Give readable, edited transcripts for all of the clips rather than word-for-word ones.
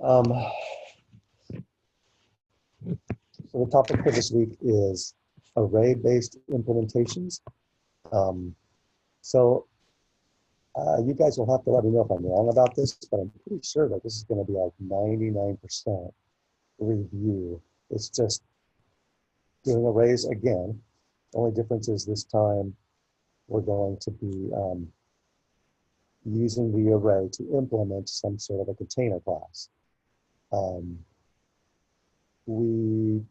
Um, so the topic for this week is array-based implementations. You guys will have to let me know if I'm wrong about this, but I'm pretty sure that this is going to be like 99% review. It's just doing arrays again. The only difference is this time we're going to be using the array to implement some sort of a container class. We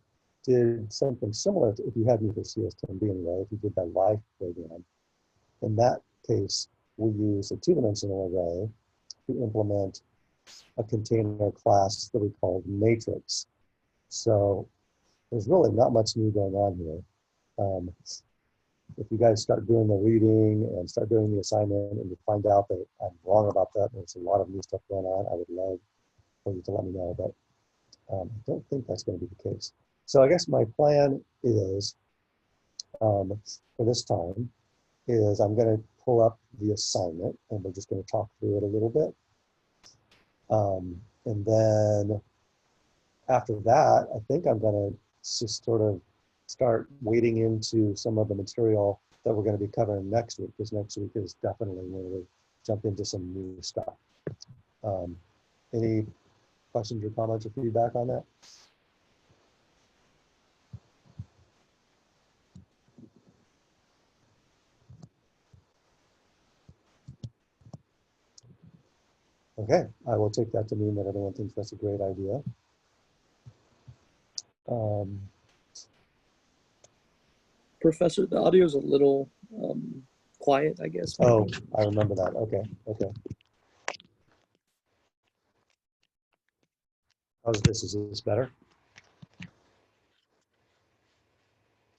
did something similar to, if you had me for CS10B anyway, if you did that live program. In that case, we use a two-dimensional array to implement a container class that we call matrix. So there's really not much new going on here. If you guys start doing the reading and start doing the assignment and you find out that I'm wrong about that, there's a lot of new stuff going on, I would love for you to let me know, but I don't think that's going to be the case. So I guess my plan is, for this time, is I'm going to pull up the assignment and we're just going to talk through it a little bit. And then after that, I think I'm going to just sort of start wading into some of the material that we're going to be covering next week, because next week is definitely when we jump into some new stuff. Any questions or comments or feedback on that? Okay, I will take that to mean that everyone thinks that's a great idea. Professor, the audio is a little quiet, I guess. Oh, I remember that. Okay, okay. How's this? Is this better? Is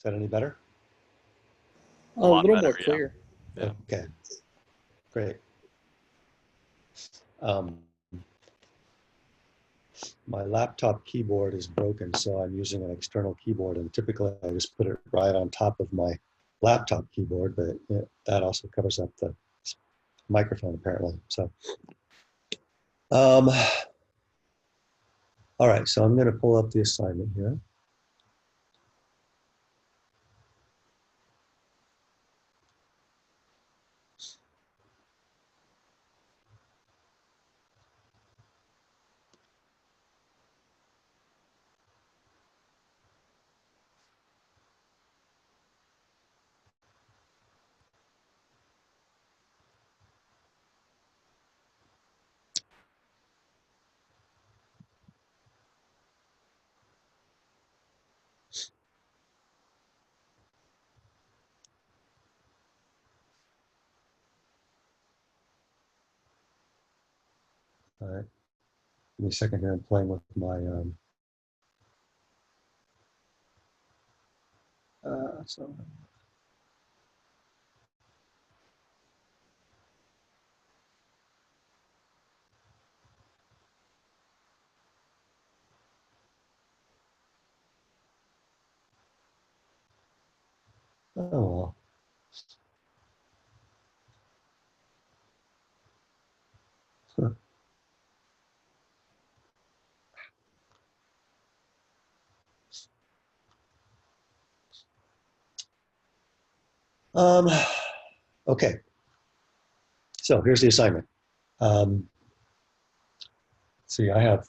that any better? A little more clear. Yeah. Okay, great. My laptop keyboard is broken, so I'm using an external keyboard, and typically I just put it right on top of my laptop keyboard, but that also covers up the microphone apparently. So, all right, so I'm going to pull up the assignment here. All right, give me a second here. I'm playing with my oh well. Okay, so here's the assignment. See, I have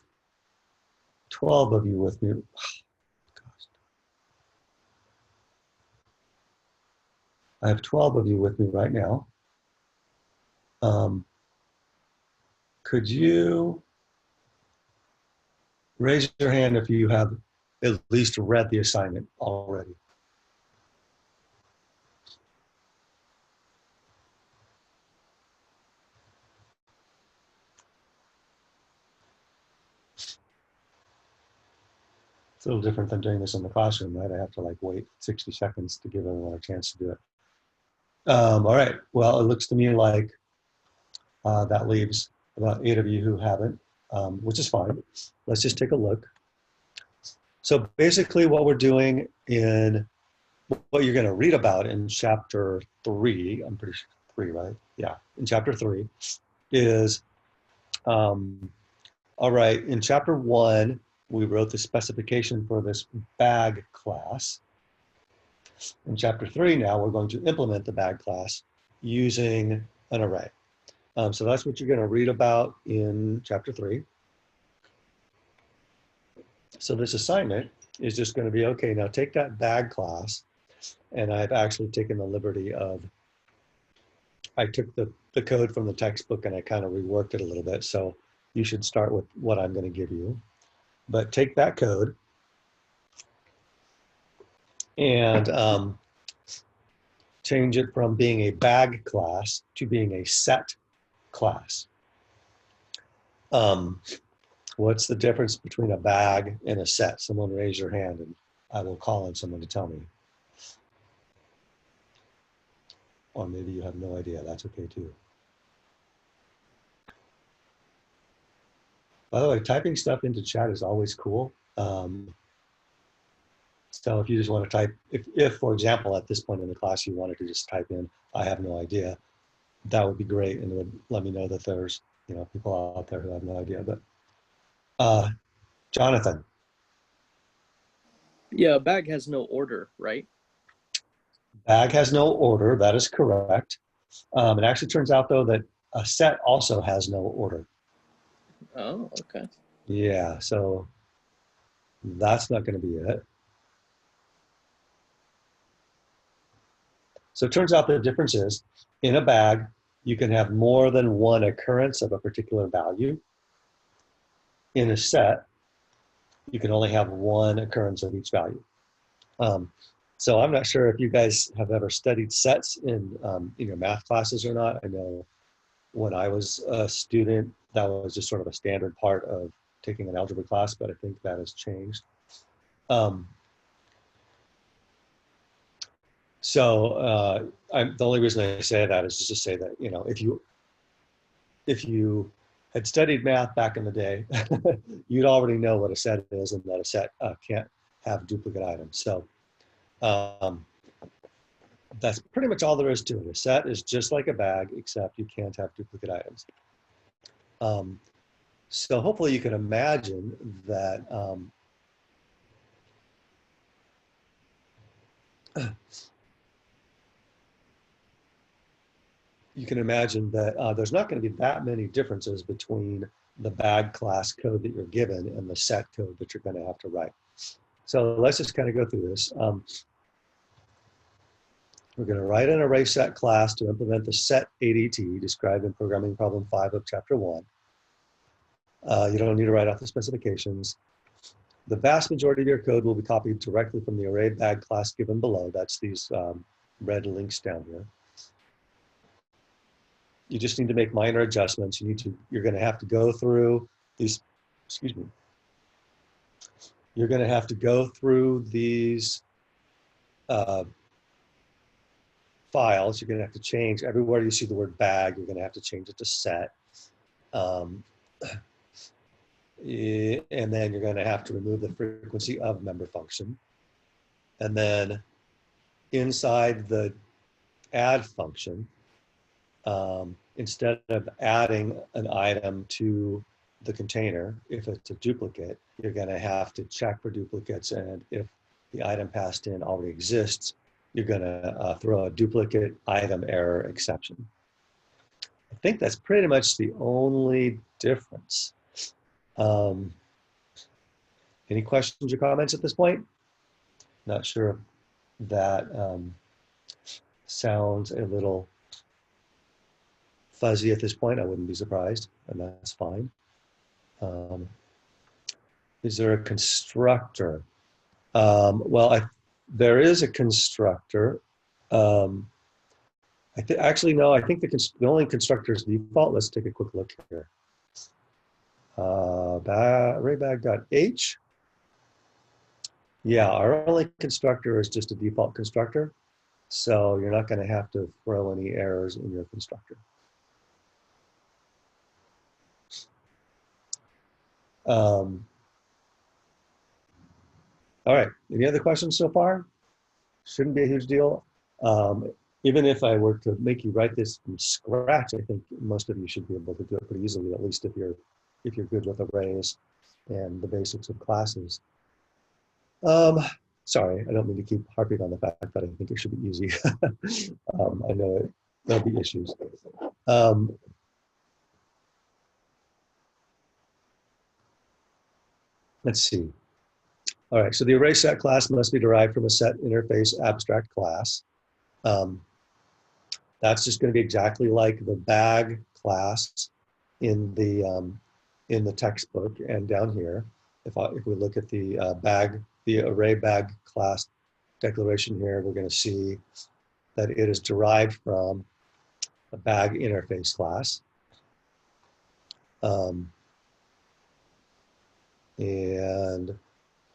12 of you with me. I have 12 of you with me right now. Could you raise your hand if you have at least read the assignment already? It's a little different than doing this in the classroom, right? I have to like wait 60 seconds to give everyone a chance to do it. All right, well, it looks to me like that leaves about 8 of you who haven't, which is fine. Let's just take a look. So basically what we're doing in what you're going to read about in chapter 3, I'm pretty sure 3, right? Yeah, in chapter 3 is All right, in chapter 1, we wrote the specification for this bag class. In chapter 3 now, we're going to implement the bag class using an array. So that's what you're going to read about in chapter 3. So this assignment is just going to be, okay, now take that bag class, and I've actually taken the liberty of, I took the code from the textbook and I kind of reworked it a little bit. So you should start with what I'm going to give you. But take that code and change it from being a bag class to being a set class. What's the difference between a bag and a set? Someone raise your hand and I will call on someone to tell me. Or maybe you have no idea, that's okay too. By the way, typing stuff into chat is always cool. So if you just want to type, if for example, at this point in the class, you wanted to just type in, I have no idea, that would be great. And it would let me know that there's, people out there who have no idea. But Jonathan. Yeah, a bag has no order, right? Bag has no order, that is correct. It actually turns out though that a set also has no order. Oh, okay. Yeah, so that's not going to be it. So it turns out the difference is, in a bag, you can have more than one occurrence of a particular value. In a set, you can only have one occurrence of each value. So I'm not sure if you guys have ever studied sets in your math classes or not. I know when I was a student, that was just sort of a standard part of taking an algebra class, but I think that has changed. The only reason I say that is just to say that, if you had studied math back in the day, you'd already know what a set is and that a set can't have duplicate items. So that's pretty much all there is to it. A set is just like a bag, except you can't have duplicate items. So hopefully you can imagine that there's not going to be that many differences between the bag class code that you're given and the set code that you're going to have to write. So let's just kind of go through this. We're going to write an array set class to implement the set ADT described in programming problem 5 of chapter 1. You don't need to write out the specifications. The vast majority of your code will be copied directly from the array bag class given below. That's these red links down here. You just need to make minor adjustments. You're going to have to go through these, You're going to have to go through these files. You're going to have to change everywhere you see the word bag. You're going to have to change it to set. And then you're going to have to remove the frequency of member function. And then inside the add function, instead of adding an item to the container, if it's a duplicate, you're going to have to check for duplicates. And if the item passed in already exists, you're going to throw a duplicate item error exception. I think that's pretty much the only difference. Any questions or comments at this point? Not sure if that sounds a little fuzzy at this point. I wouldn't be surprised, and that's fine. Is there a constructor? There is a constructor. Actually, no, I think the only constructor is default. Let's take a quick look here. Arraybag.h. Yeah, our only constructor is just a default constructor. So you're not going to have to throw any errors in your constructor. All right, any other questions so far? Shouldn't be a huge deal. Even if I were to make you write this from scratch, I think most of you should be able to do it pretty easily, at least if you're if you're good with arrays and the basics of classes. Sorry, I don't mean to keep harping on the fact that I think it should be easy. I know there'll be issues. Let's see. All right, so the arrayset class must be derived from a set interface abstract class. That's just going to be exactly like the bag class in the textbook and down here. If we look at the array bag class declaration here, we're going to see that it is derived from a bag interface class. And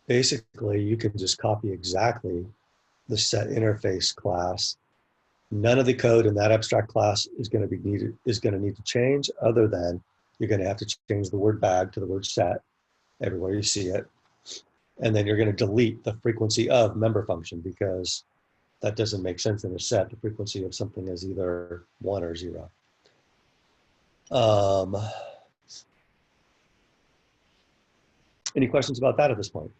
basically, you can just copy exactly the set interface class. None of the code in that abstract class is going to need to change, other than you're going to have to change the word bag to the word set everywhere you see it. And then you're going to delete the frequency of member function, because that doesn't make sense in a set. The frequency of something is either 1 or 0. Any questions about that at this point?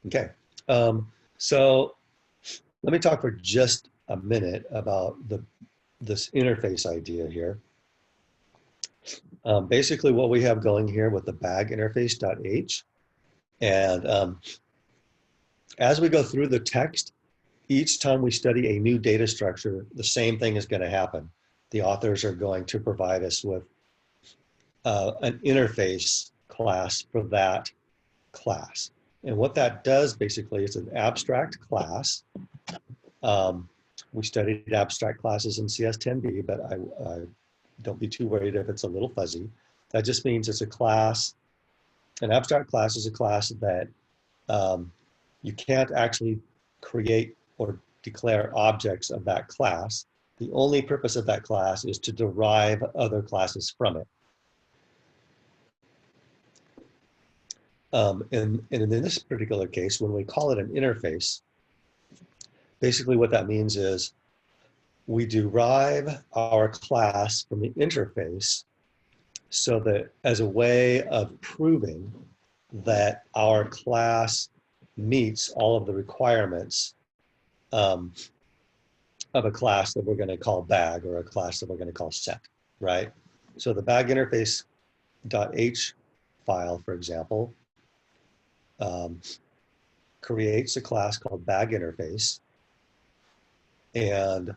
Okay, so let me talk for just a minute about this interface idea here. Basically, what we have going here with the bag interface.h, and as we go through the text, each time we study a new data structure, the same thing is going to happen. The authors are going to provide us with an interface class for that class. And what that does basically is an abstract class. We studied abstract classes in CS10B, but I don't be too worried if it's a little fuzzy. That just means it's a class. An abstract class is a class that you can't actually create or declare objects of that class. The only purpose of that class is to derive other classes from it. And in this particular case, when we call it an interface, basically what that means is we derive our class from the interface, so that as a way of proving that our class meets all of the requirements of a class that we're going to call bag, or a class that we're going to call set, right? So the bag interface.h file, for example, creates a class called bag interface, and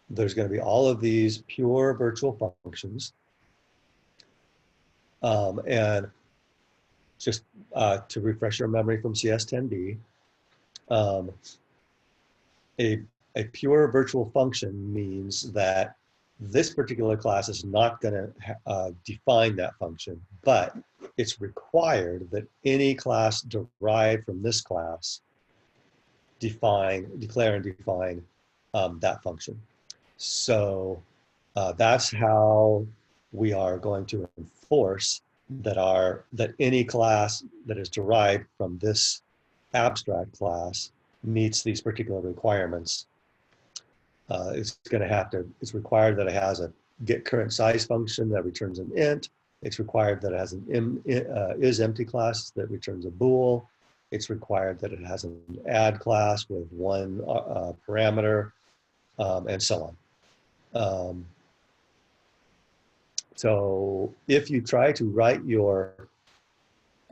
there's going to be all of these pure virtual functions. And just to refresh your memory from CS10B, a pure virtual function means that this particular class is not going to define that function, but it's required that any class derived from this class declare and define that function. So that's how we are going to enforce that any class that is derived from this abstract class meets these particular requirements. It's required that it has a get current size function that returns an int. It's required that it has an isEmpty class that returns a bool. It's required that it has an add class with one parameter, and so on. So if you try to write your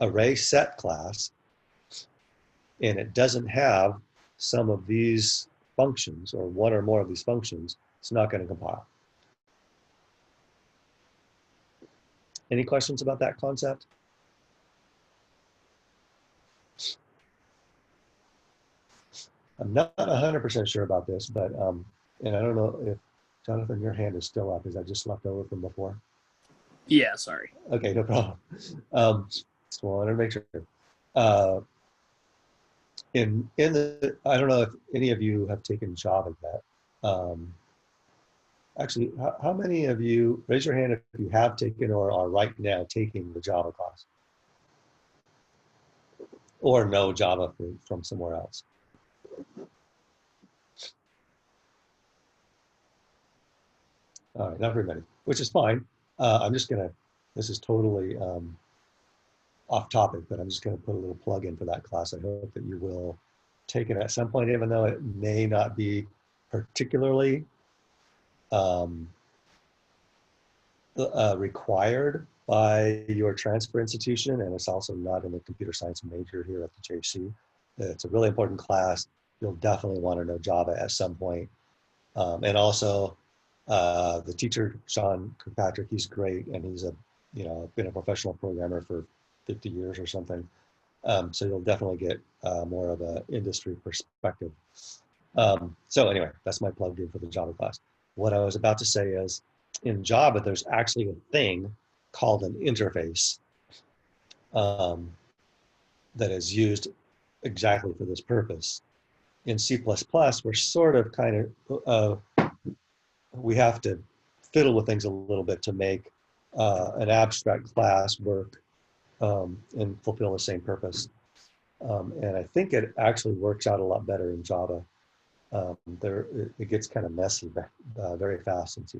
arrayset class and it doesn't have some of these functions, or one or more of these functions, it's not going to compile. Any questions about that concept? I'm not 100% sure about this, but, and I don't know if, Jonathan, your hand is still up. Is that just left over from before? Yeah, sorry. Okay, no problem. So I wanted to make sure. I don't know if any of you have taken Java yet. Actually, how many of you, raise your hand if you have taken or are right now taking the Java class? Or know Java from somewhere else? All right, not very many, which is fine. I'm just gonna, this is totally off topic, but I'm just gonna put a little plug in for that class. I hope that you will take it at some point, even though it may not be particularly required by your transfer institution, and it's also not in the computer science major here at the JC. It's a really important class. You'll definitely want to know Java at some point. And also the teacher, Sean Kirkpatrick, he's great, and he's been a professional programmer for 50 years or something. So you'll definitely get more of an industry perspective. So anyway, that's my plug in for the Java class. What I was about to say is, in Java, there's actually a thing called an interface that is used exactly for this purpose. In C++, we're sort of kind of, we have to fiddle with things a little bit to make an abstract class work and fulfill the same purpose. And I think it actually works out a lot better in Java. It gets kind of messy very fast in C++.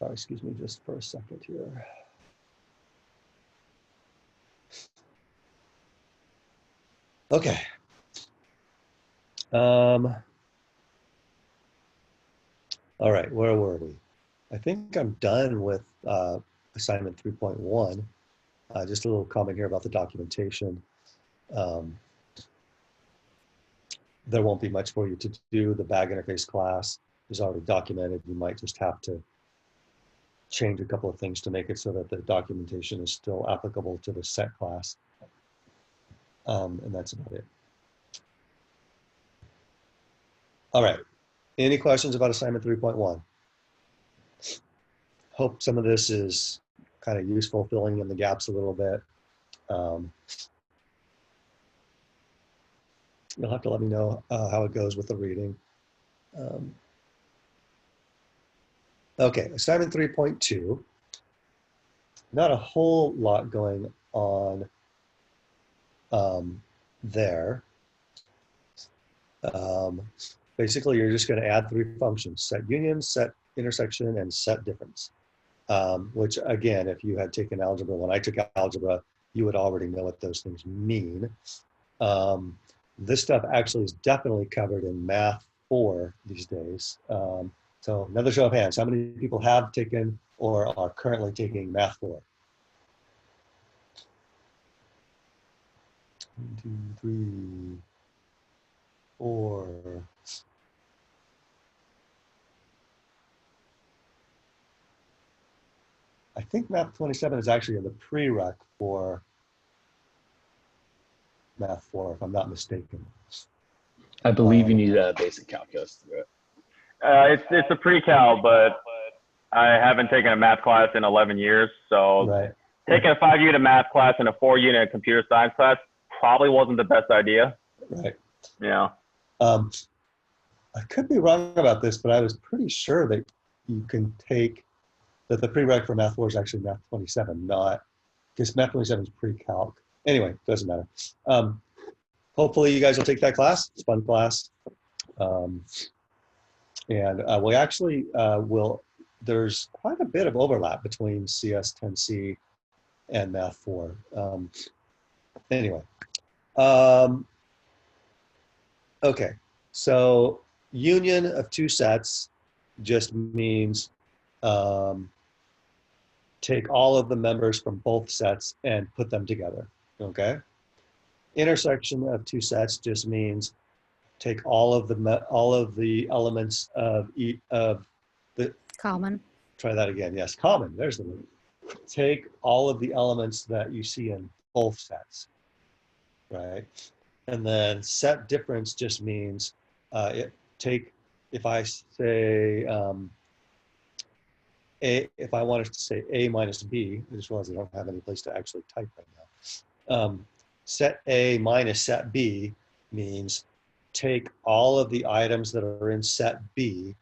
But, excuse me just for a second here. Okay. All right, where were we? I think I'm done with assignment 3.1. Just a little comment here about the documentation. There won't be much for you to do. The bag interface class is already documented. You might just have to change a couple of things to make it so that the documentation is still applicable to the set class. And that's about it. All right, any questions about assignment 3.1? Hope some of this is kind of useful, filling in the gaps a little bit. You'll have to let me know how it goes with the reading. Okay, assignment 3.2. Not a whole lot going on there. Basically, you're just going to add 3 functions: set union, set intersection, and set difference. Which, again, if you had taken algebra when I took algebra, you would already know what those things mean. This stuff actually is definitely covered in Math 4 these days. So another show of hands, how many people have taken or are currently taking Math 4? 1, 2, 3, 4. I think Math 27 is actually in the prereq for Math 4, if I'm not mistaken. I believe you need a basic calculus to do it. It's a pre-cal, but I haven't taken a math class in 11 years. So right. Taking a 5-unit math class and a 4-unit computer science class probably wasn't the best idea. Right. Yeah. I could be wrong about this, but I was pretty sure that you can take, that the prereq for Math 4 is actually Math 27, not, because Math 27 is pre-calc. Anyway, doesn't matter. Hopefully you guys will take that class. It's a fun class. And we actually there's quite a bit of overlap between CS 10C and Math 4. Anyway. Okay, so union of 2 sets just means take all of the members from both sets and put them together, okay? Intersection of 2 sets just means take all of the elements of the Common. Try that again. Yes, common. There's the word. Take all of the elements that you see in both sets, right? And then set difference just means if I say if I wanted to say A minus B, I just realized I don't have any place to actually type right now. Set A minus set B means take all of the items that are in set B,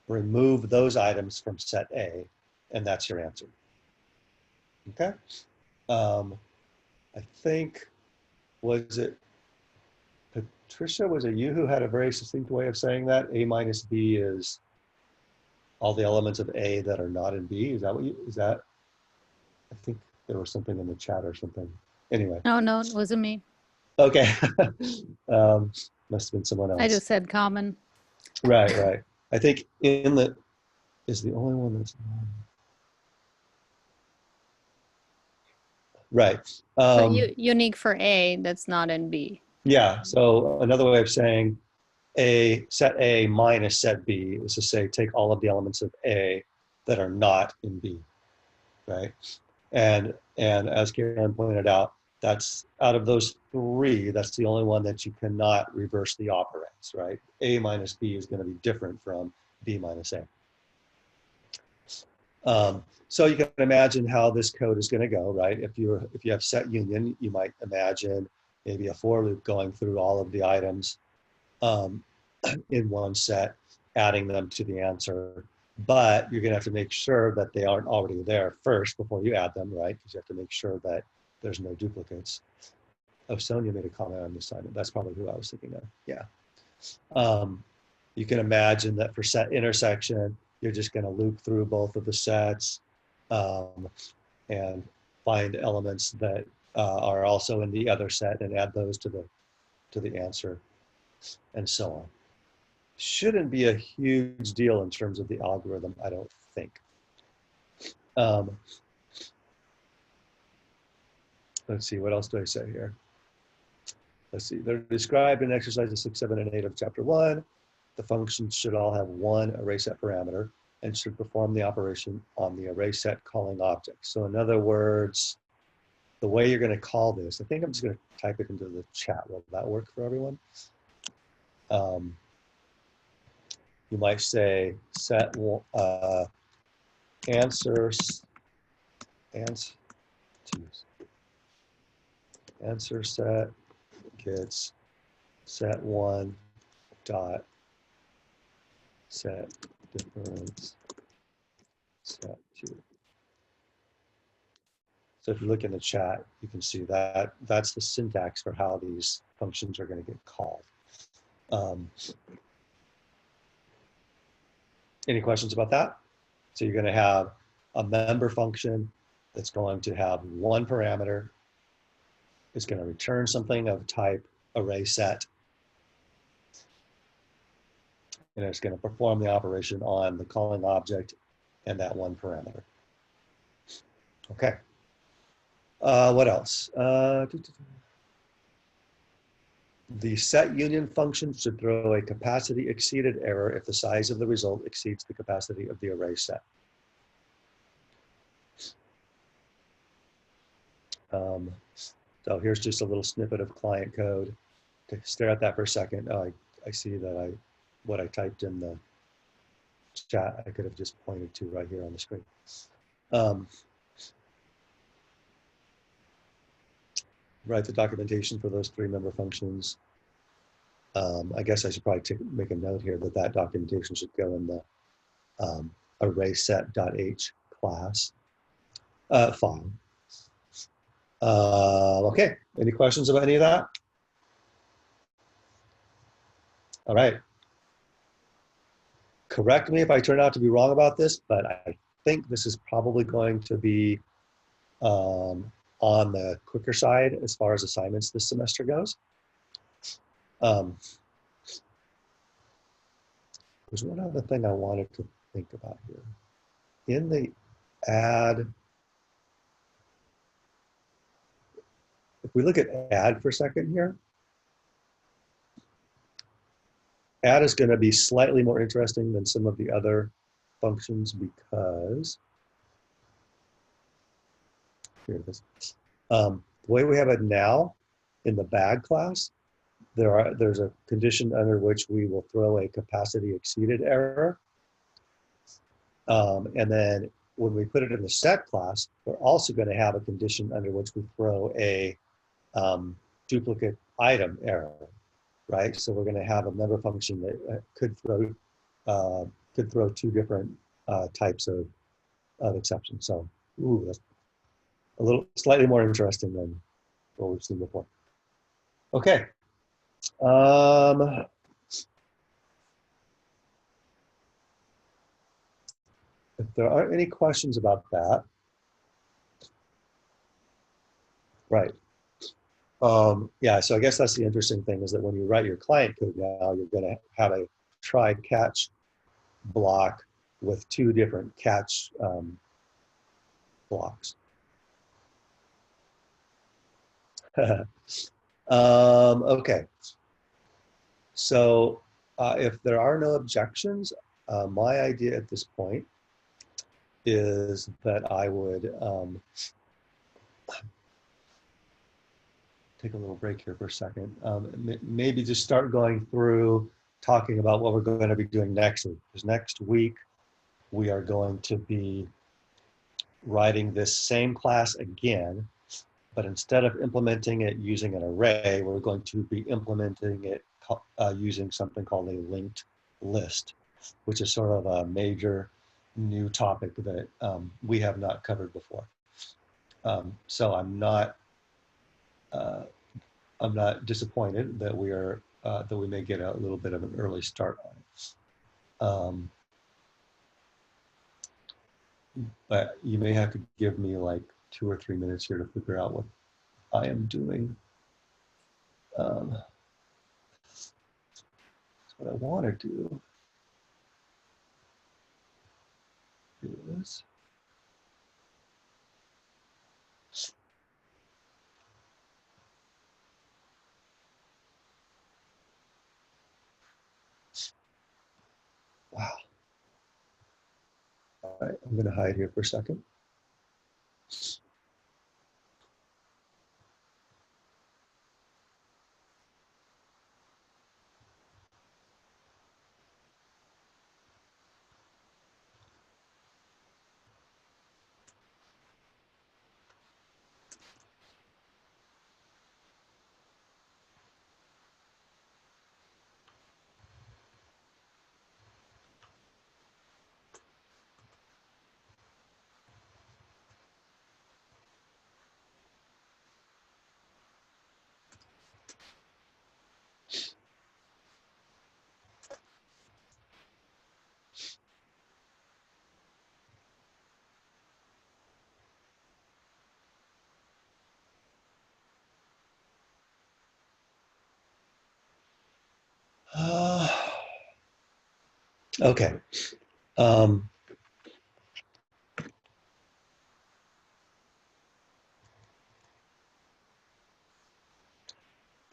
remove those items from set A, and that's your answer. Okay? I think, was it Trisha, was it you who had a very succinct way of saying that? A minus B is all the elements of A that are not in B. Is that what you, is that? I think there was something in the chat or something. Anyway, No, no, it wasn't me. okay. Must have been someone else. I just said common. Right, right. I think in the, is the only one that's, right. But unique for A that's not in B. Yeah, so another way of saying set A minus set B is to say take all of the elements of A that are not in B, right? And as Karen pointed out, that's out of those three, that's the only one that you cannot reverse the operands, right? A minus B is going to be different from B minus A. So you can imagine how this code is going to go, right? If you have set union, you might imagine maybe a for loop going through all of the items in one set, adding them to the answer. But you're going to have to make sure that they aren't already there first before you add them, right? Because you have to make sure that there's no duplicates. Oh, Sonia made a comment on the assignment. That's probably who I was thinking of. Yeah. You can imagine that for set intersection, you're just going to loop through both of the sets and find elements that are also in the other set and add those to the answer, and so on. Shouldn't be a huge deal in terms of the algorithm, I don't think. Let's see, what else do I say here? Let's see, they're described in exercises 6, 7, and 8 of chapter 1. The functions should all have one array set parameter and should perform the operation on the array set calling object. So in other words, the way you're going to call this, I think I'm just going to type it into the chat. Will that work for everyone? You might say set answer set gets set one dot set difference set two. So if you look in the chat, you can see that that's the syntax for how these functions are going to get called. Any questions about that? So you're going to have a member function that's going to have one parameter. It's going to return something of type array set. And it's going to perform the operation on the calling object and that one parameter. Okay. What else? The set union function should throw a capacity exceeded error if the size of the result exceeds the capacity of the array set. So here's just a little snippet of client code. To stare at that for a second. Oh, I see that what I typed in the chat, I could have just pointed to right here on the screen. Write the documentation for those three member functions. I guess I should probably make a note here that that documentation should go in the arrayset.h class file. Okay, any questions about any of that? All right. Correct me if I turn out to be wrong about this, but I think this is probably going to be on the quicker side as far as assignments this semester goes. There's one other thing I wanted to think about here. In the add, if we look at add for a second here, add is going to be slightly more interesting than some of the other functions because, here it is. The way we have it now in the bag class, there's a condition under which we will throw a capacity exceeded error. And then when we put it in the set class, we're also going to have a condition under which we throw a duplicate item error, right? So we're going to have a member function that could throw two different types of exceptions. So, ooh, that's a little slightly more interesting than what we've seen before. Okay, If there aren't any questions about that, right. Yeah, so I guess that's the interesting thing is that when you write your client code now, you're going to have a try catch block with two different catch blocks. Okay. So if there are no objections, my idea at this point is that I would take a little break here for a second. Maybe just start going through talking about what we're going to be doing next week. Because next week we are going to be writing this same class again, but instead of implementing it using an array, we're going to be implementing it using something called a linked list, which is sort of a major new topic that we have not covered before. So I'm not disappointed that we are that we may get a little bit of an early start on it. But you may have to give me like 2 or 3 minutes here to figure out what I am doing. That's what I want to do is wow. All right, I'm going to hide here for a second. Okay.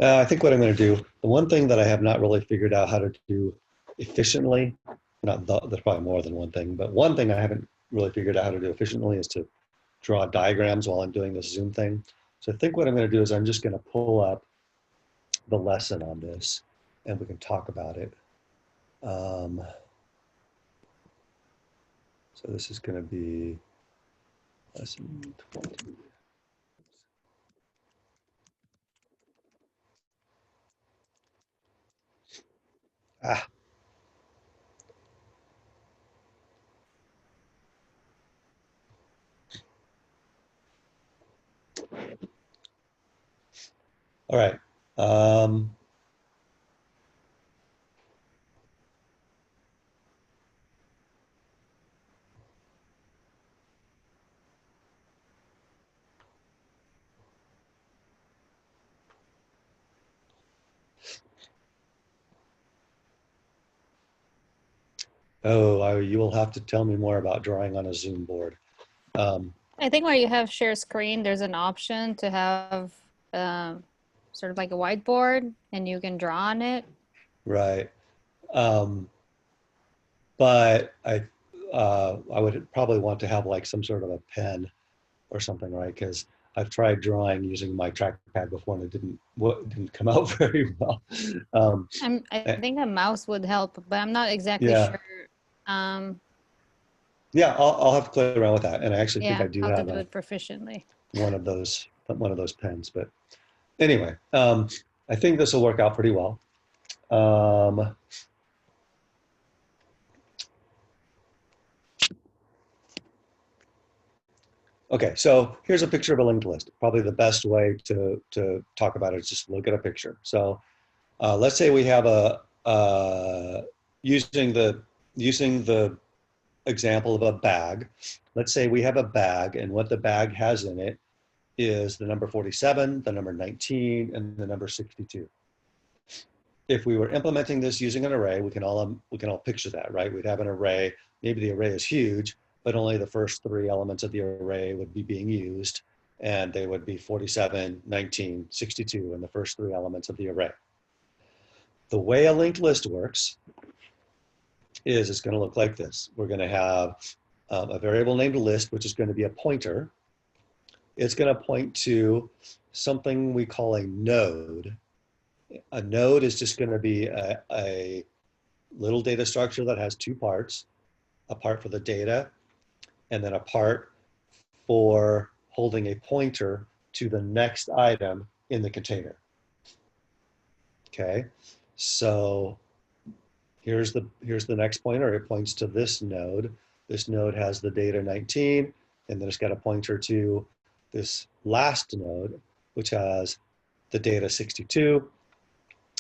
I think what I'm going to do, the one thing that I have not really figured out how to do efficiently, there's probably more than one thing, but one thing I haven't really figured out how to do efficiently is to draw diagrams while I'm doing this Zoom thing. So I think what I'm going to do is I'm just going to pull up the lesson on this and we can talk about it. So this is going to be lesson 20. Ah. All right. You will have to tell me more about drawing on a Zoom board. I think where you have share screen, there's an option to have sort of like a whiteboard and you can draw on it. Right. But I would probably want to have like some sort of a pen or something, right? Because I've tried drawing using my trackpad before and it didn't come out very well. I think a mouse would help, but I'm not exactly yeah. sure. Yeah, I'll have to play around with that. And I actually think I do how have to do it proficiently. one of those pens. But anyway, I think this will work out pretty well. Okay, so here's a picture of a linked list. Probably the best way to talk about it is just look at a picture. So Let's say we have using the example of a bag. Let's say we have a bag, and what the bag has in it is the number 47, the number 19, and the number 62. If we were implementing this using an array, we can all picture that, right? We'd have an array. Maybe the array is huge, but only the first 3 elements of the array would be being used, and they would be 47, 19, 62, and the first 3 elements of the array. The way a linked list works is it's going to look like this. We're going to have a variable named list, which is going to be a pointer. It's going to point to something we call a node. A node is just going to be a little data structure that has 2 parts, a part for the data, and then a part for holding a pointer to the next item in the container. Okay, so here's the next pointer. It points to this node. This node has the data 19, and then it's got a pointer to this last node, which has the data 62.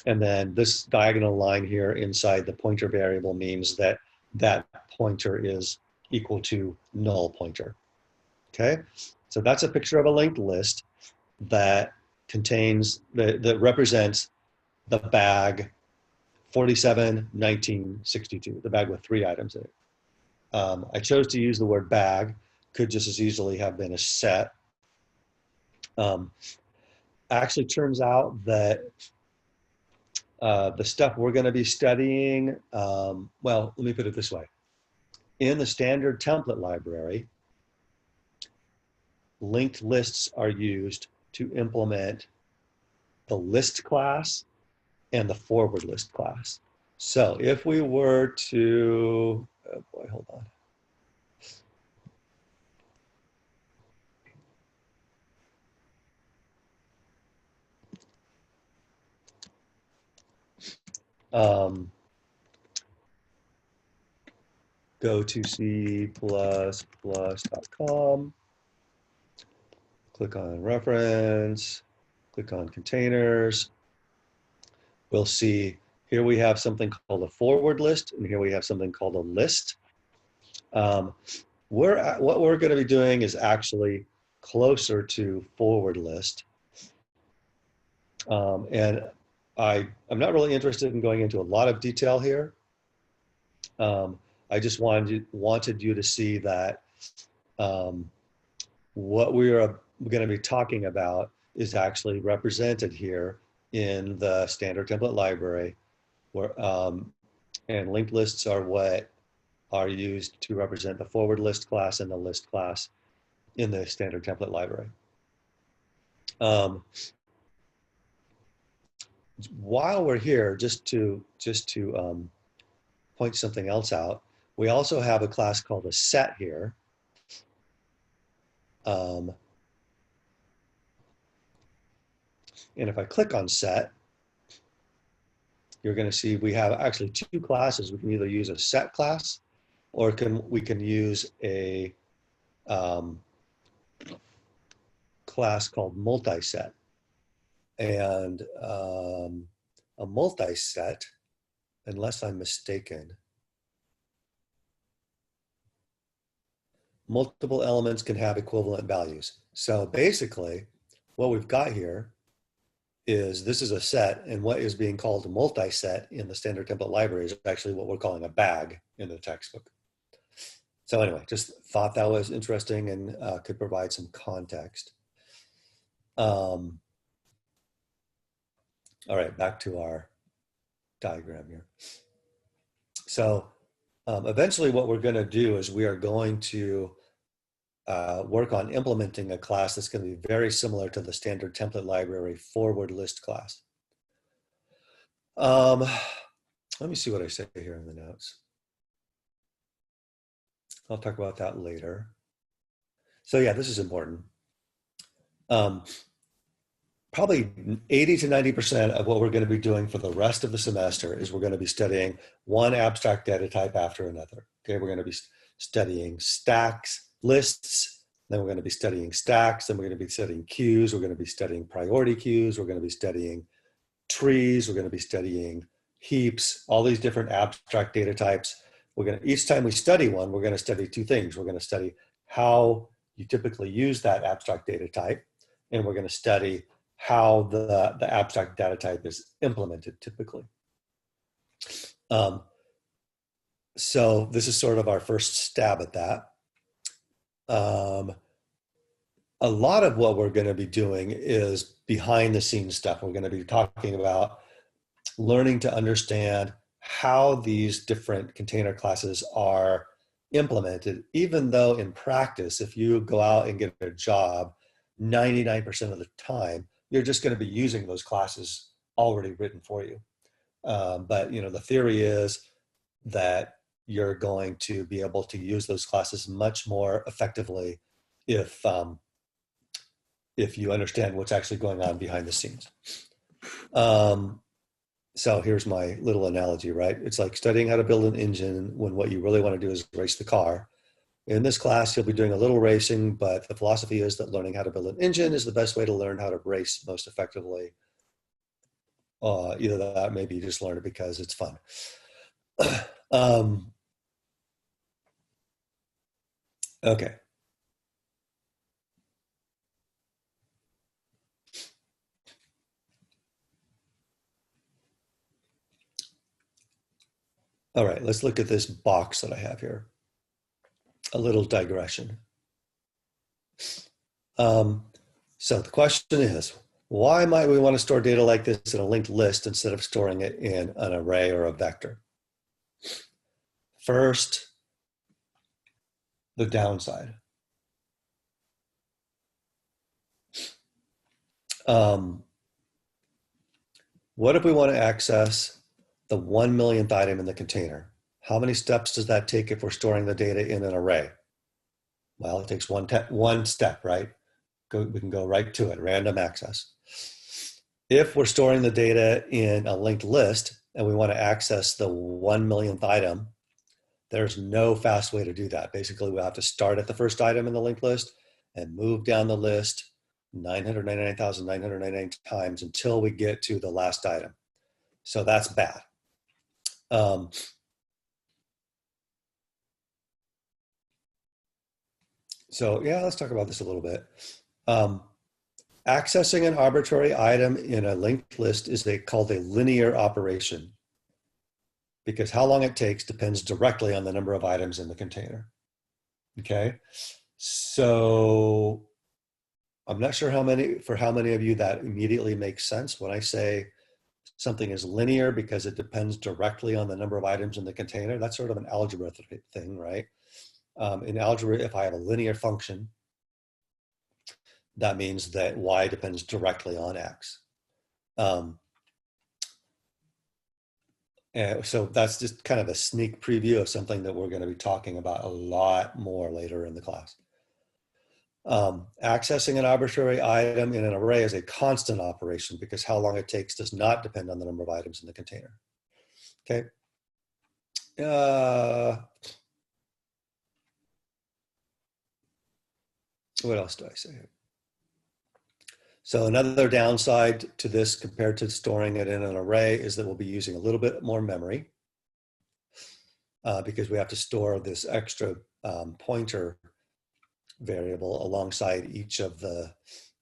And then this diagonal line here inside the pointer variable means that that pointer is equal to null pointer. Okay, so that's a picture of a linked list that contains, that represents the bag 47, 19, 62, the bag with 3 items in it. I chose to use the word bag, could just as easily have been a set. Actually turns out that the stuff we're going to be studying, well, let me put it this way. In the standard template library, linked lists are used to implement the list class and the forward list class. So if we were to, oh boy, hold on. Go to c++.com, click on reference, click on containers. We'll see here we have something called a forward list, and here we have something called a list. What we're going to be doing is actually closer to forward list. And I'm not really interested in going into a lot of detail here. I just wanted you to see that what we are going to be talking about is actually represented here in the standard template library, where and linked lists are what are used to represent the forward list class and the list class in the standard template library. While we're here, just to point something else out, we also have a class called a set here. And if I click on set, you're going to see we have actually 2 classes. We can either use a set class, or we can use a class called multi-set. And a multi-set, unless I'm mistaken, multiple elements can have equivalent values. So basically, what we've got here is this is a set, and what is being called a multi-set in the standard template library is actually what we're calling a bag in the textbook. So anyway, just thought that was interesting and could provide some context. All right, back to our diagram here. So eventually what we're going to do is we are going to work on implementing a class that's going to be very similar to the standard template library forward list class. Let me see what I say here in the notes. I'll talk about that later. So yeah, this is important. Probably 80 to 90% of what we're going to be doing for the rest of the semester is we're going to be studying one abstract data type after another. Okay, we're going to be studying stacks, lists, then we're going to be studying stacks, then we're going to be studying queues, we're going to be studying priority queues, we're going to be studying trees, we're going to be studying heaps, all these different abstract data types. Each time we study one, we're going to study two things. We're going to study how you typically use that abstract data type, and we're going to study how the abstract data type is implemented typically. So this is sort of our first stab at that. A lot of what we're going to be doing is behind the scenes stuff. We're going to be talking about learning to understand how these different container classes are implemented, even though in practice, if you go out and get a job, 99% of the time, you're just going to be using those classes already written for you. But the theory is that you're going to be able to use those classes much more effectively if you understand what's actually going on behind the scenes. So here's my little analogy, right? It's like studying how to build an engine when what you really want to do is race the car. In this class, you'll be doing a little racing, but the philosophy is that learning how to build an engine is the best way to learn how to race most effectively. Either that, maybe you just learn it because it's fun. Okay. All right, let's look at this box that I have here. A little digression. So the question is, why might we want to store data like this in a linked list instead of storing it in an array or a vector? First, the downside. What if we want to access the 1 millionth item in the container? How many steps does that take if we're storing the data in an array? Well, it takes one step, right? We can go right to it, random access. If we're storing the data in a linked list and we want to access the 1 millionth item, there's no fast way to do that. Basically, we'll have to start at the first item in the linked list and move down the list 999,999 times until we get to the last item. So that's bad. So yeah, let's talk about this a little bit. Accessing an arbitrary item in a linked list is called a linear operation, because how long it takes depends directly on the number of items in the container. Okay, so I'm not sure for how many of you that immediately makes sense when I say something is linear because it depends directly on the number of items in the container. That's sort of an algebra thing, right? In algebra, if I have a linear function, that means that y depends directly on x. So that's just kind of a sneak preview of something that we're going to be talking about a lot more later in the class. Accessing an arbitrary item in an array is a constant operation because how long it takes does not depend on the number of items in the container. Okay. What else do I say? So another downside to this compared to storing it in an array is that we'll be using a little bit more memory because we have to store this extra pointer variable alongside each of the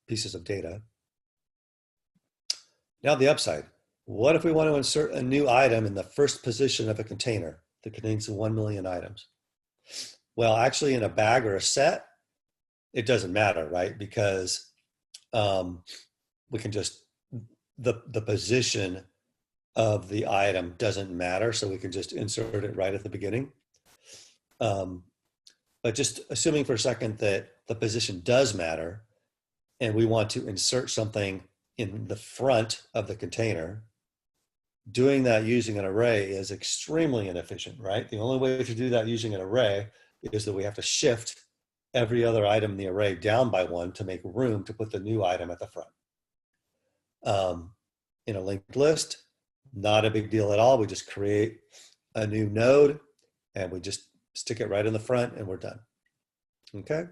pieces of data. Now the upside. What if we want to insert a new item in the first position of a container that contains 1 million items? Well, actually in a bag or a set, it doesn't matter, right? Because we can just, the position of the item doesn't matter, so we can just insert it right at the beginning. But just assuming for a second that the position does matter, and we want to insert something in the front of the container, doing that using an array is extremely inefficient, right? The only way to do that using an array is that we have to shift every other item in the array down by one to make room to put the new item at the front. In a linked list, not a big deal at all. We just create a new node and we just stick it right in the front and we're done. Okay.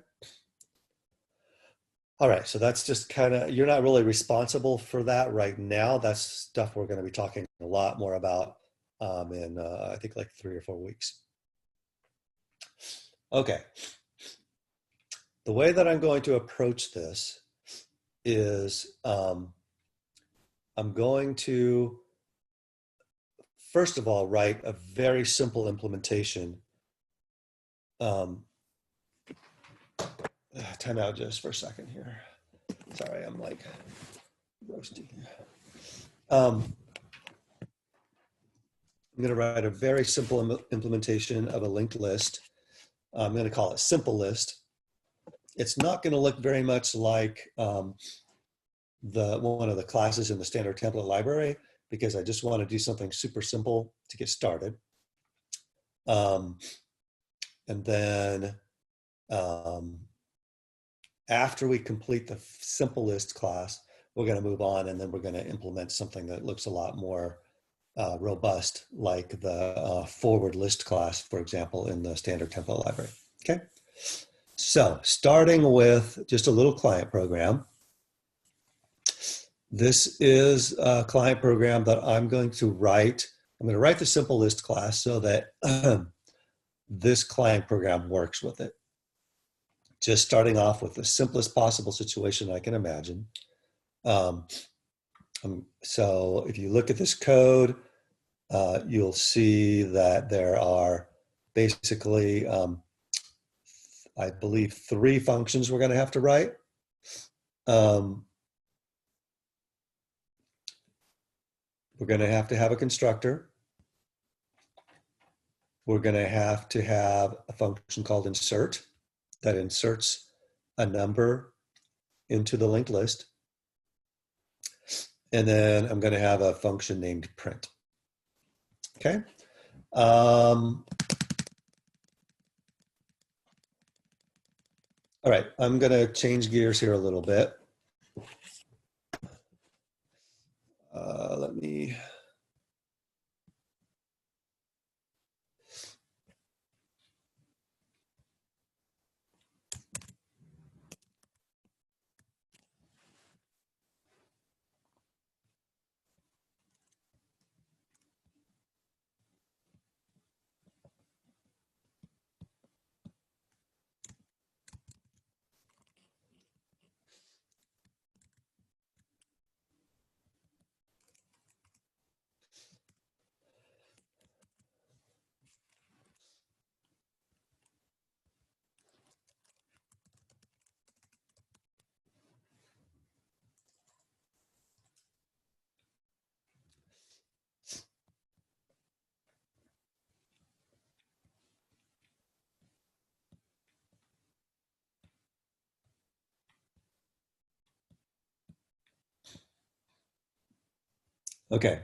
All right, so that's just kind of, you're not really responsible for that right now. That's stuff we're going to be talking a lot more about in, I think, like 3 or 4 weeks. Okay. The way that I'm going to approach this is I'm going to, first of all, write a very simple implementation. Time out just for a second here. Sorry, I'm like roasting. I'm going to write a very simple implementation of a linked list. I'm going to call it simple list. It's not going to look very much like one of the classes in the standard template library, because I just want to do something super simple to get started. And then after we complete the simple list class, we're going to move on, and then we're going to implement something that looks a lot more robust, like the forward list class, for example, in the standard template library. Okay. So starting with just a little client program. This is a client program that I'm going to write. I'm going to write the simple list class so that this client program works with it. Just starting off with the simplest possible situation I can imagine. So if you look at this code, you'll see that there are basically, I believe, 3 functions we're going to have to write. We're going to have a constructor. We're going to have a function called insert that inserts a number into the linked list. And then I'm going to have a function named print. Okay. All right, I'm going to change gears here a little bit. Let me. Okay.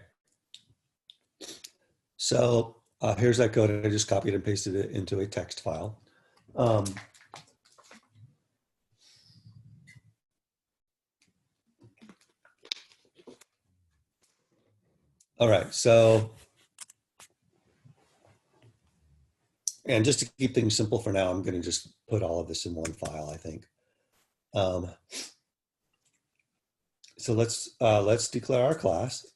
So here's that code. I just copied and pasted it into a text file. All right, so, and just to keep things simple for now, I'm going to just put all of this in one file, I think. So let's declare our class.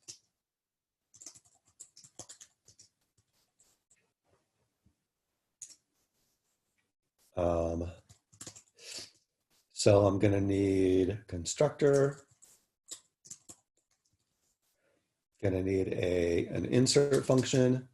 So I'm going to need constructor. Going to need an insert function.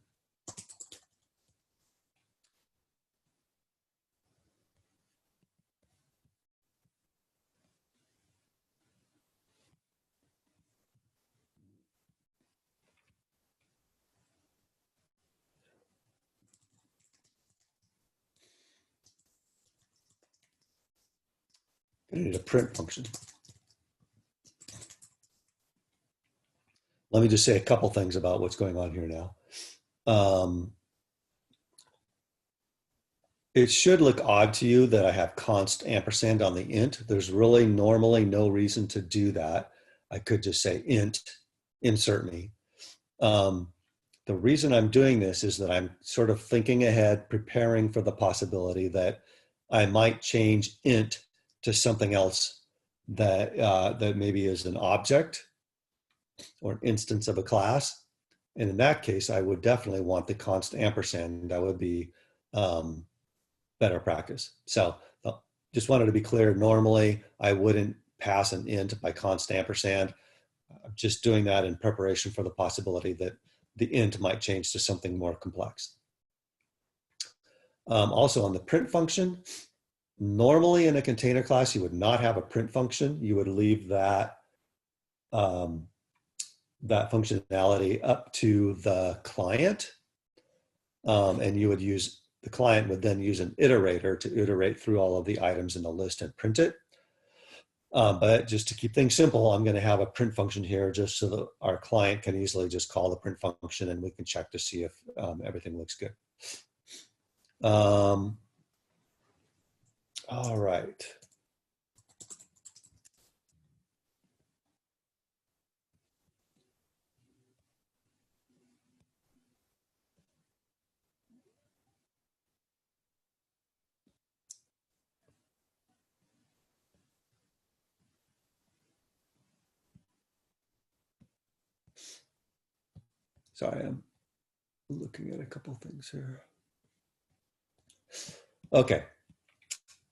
Going to need a print function. Let me just say a couple things about what's going on here now. It should look odd to you that I have const ampersand on the int. There's really normally no reason to do that. I could just say int, insert me. The reason I'm doing this is that I'm sort of thinking ahead, preparing for the possibility that I might change int to something else that maybe is an object or an instance of a class. And in that case, I would definitely want the const ampersand. That would be better practice. So just wanted to be clear, normally I wouldn't pass an int by const ampersand. I'm just doing that in preparation for the possibility that the int might change to something more complex. Also on the print function, normally in a container class, you would not have a print function. You would leave that, that functionality up to the client. And you would use, the client would then use an iterator to iterate through all of the items in the list and print it. But just to keep things simple, I'm going to have a print function here just so that our client can easily just call the print function and we can check to see if everything looks good. All right. Sorry, I'm looking at a couple things here. Okay.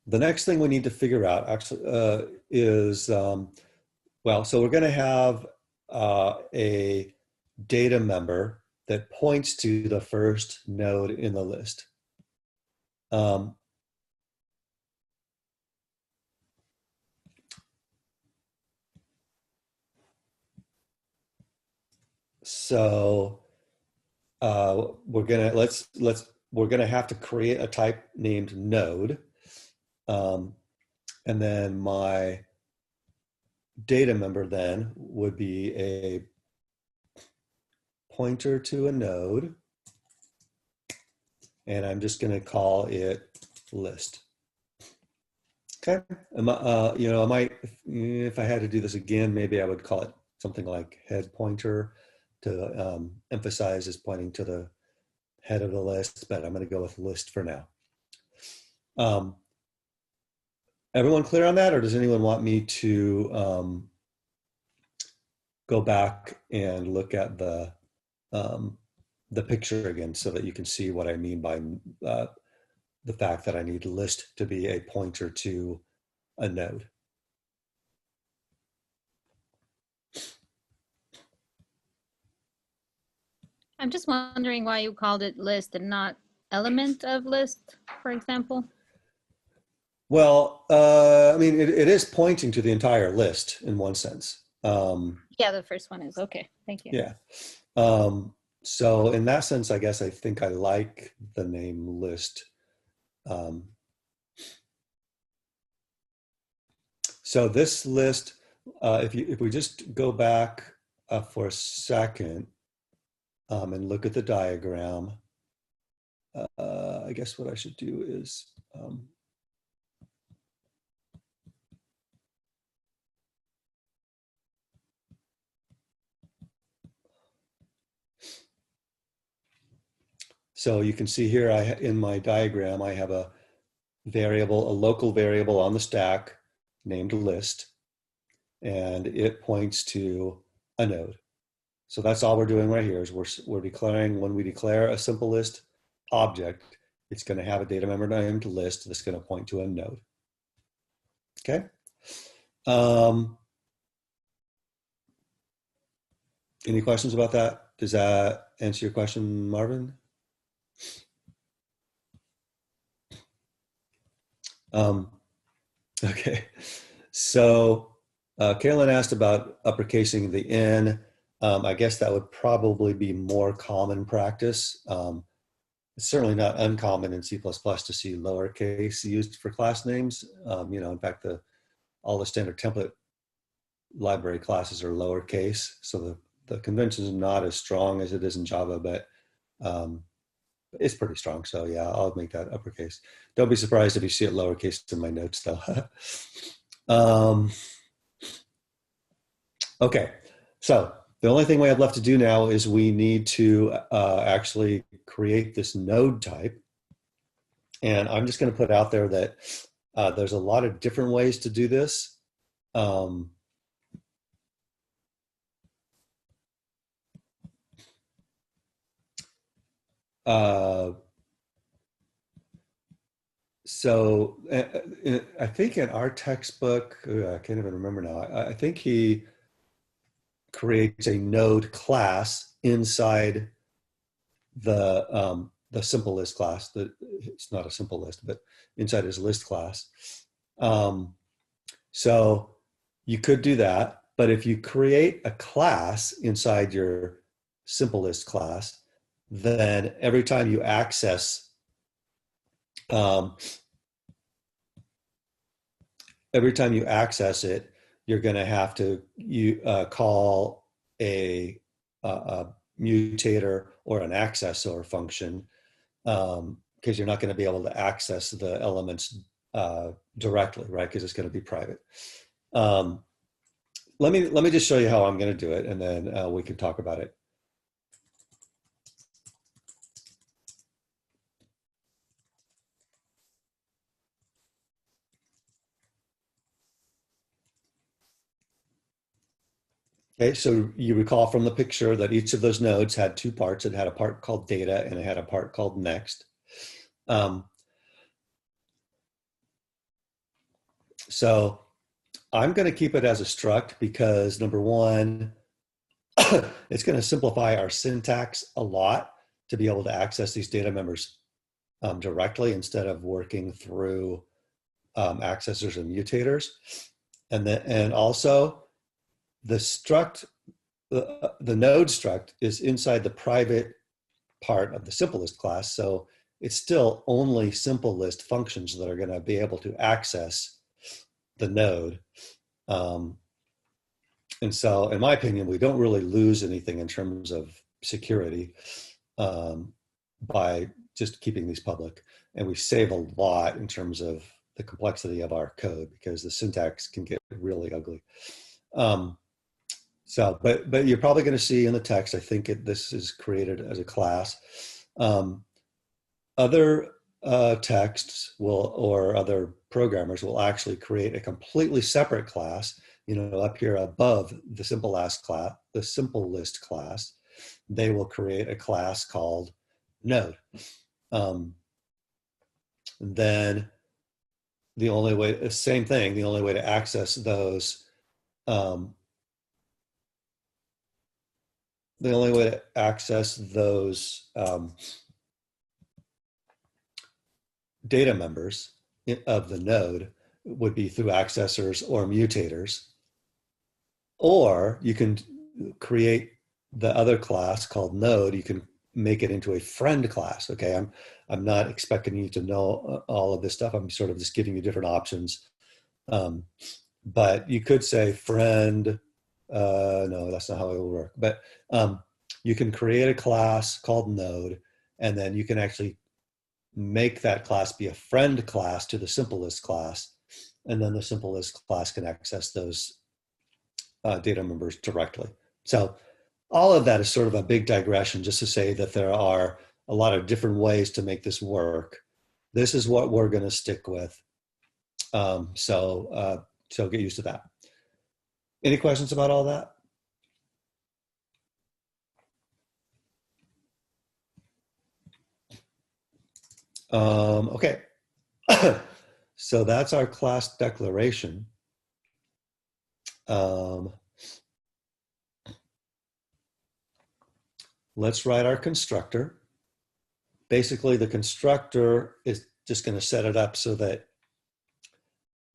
The next thing we need to figure out actually is, well, so we're going to have a data member that points to the first node in the list. So we're gonna have to create a type named node, and then my data member then would be a pointer to a node, and I'm just gonna call it list. Okay, you know, I might, if I had to do this again, maybe I would call it something like head pointer to emphasize as pointing to the head of the list, but I'm going to go with list for now. Everyone clear on that, or does anyone want me to go back and look at the picture again so that you can see what I mean by the fact that I need list to be a pointer to a node? I'm just wondering why you called it list and not element of list, for example. Well, I mean, it is pointing to the entire list in one sense. Yeah, the first one is. Okay, thank you. Yeah. So in that sense, I guess I think I like the name list. So this list, if we just go back for a second and look at the diagram, I guess what I should do is so you can see here in my diagram, I have a variable, a local variable on the stack named list, and it points to a node. So that's all we're doing right here is we're declaring, when we declare a simple list object, it's going to have a data member named list that's going to point to a node. Okay. Any questions about that? Does that answer your question, Marvin? Okay. So Carolyn asked about uppercasing the N. I guess that would probably be more common practice. It's certainly not uncommon in C++ to see lowercase used for class names. You know, in fact, all the standard template library classes are lowercase. So the convention is not as strong as it is in Java, but it's pretty strong. So yeah, I'll make that uppercase. Don't be surprised if you see it lowercase in my notes though. Okay, so the only thing we have left to do now is we need to actually create this node type. And I'm just going to put out there that there's a lot of different ways to do this. Um, so I think in our textbook, I can't even remember now. I think he creates a node class inside the simple list class. It's not a simple list, but inside his list class. So you could do that, but if you create a class inside your simple list class, then every time you access it, you're going to have to call a mutator or an accessor function, because you're not going to be able to access the elements directly, right? Because it's going to be private. Let me just show you how I'm going to do it, and then we can talk about it. Okay, so you recall from the picture that each of those nodes had two parts. It had a part called data and it had a part called next. So I'm going to keep it as a struct because, number one, it's going to simplify our syntax a lot to be able to access these data members directly instead of working through accessors and mutators. And also the struct, the node struct is inside the private part of the simple list class. So it's still only simple list functions that are going to be able to access the node. And so in my opinion, we don't really lose anything in terms of security by just keeping these public. And we save a lot in terms of the complexity of our code because the syntax can get really ugly. But you're probably going to see in the text, I think this is created as a class. Other texts or other programmers will actually create a completely separate class, up here above the simple list class. They will create a class called node. Then the only way to access those data members of the node would be through accessors or mutators. Or you can create the other class called node. You can make it into a friend class. Okay, I'm not expecting you to know all of this stuff. I'm sort of just giving you different options. But you could say friend. No, that's not how it will work. But you can create a class called node, and then you can actually make that class be a friend class to the simple list class, and then the simple list class can access those data members directly. So all of that is sort of a big digression just to say that there are a lot of different ways to make this work. This is what we're going to stick with. So get used to that. Any questions about all that? Okay. So that's our class declaration. Let's write our constructor. Basically, the constructor is just going to set it up so that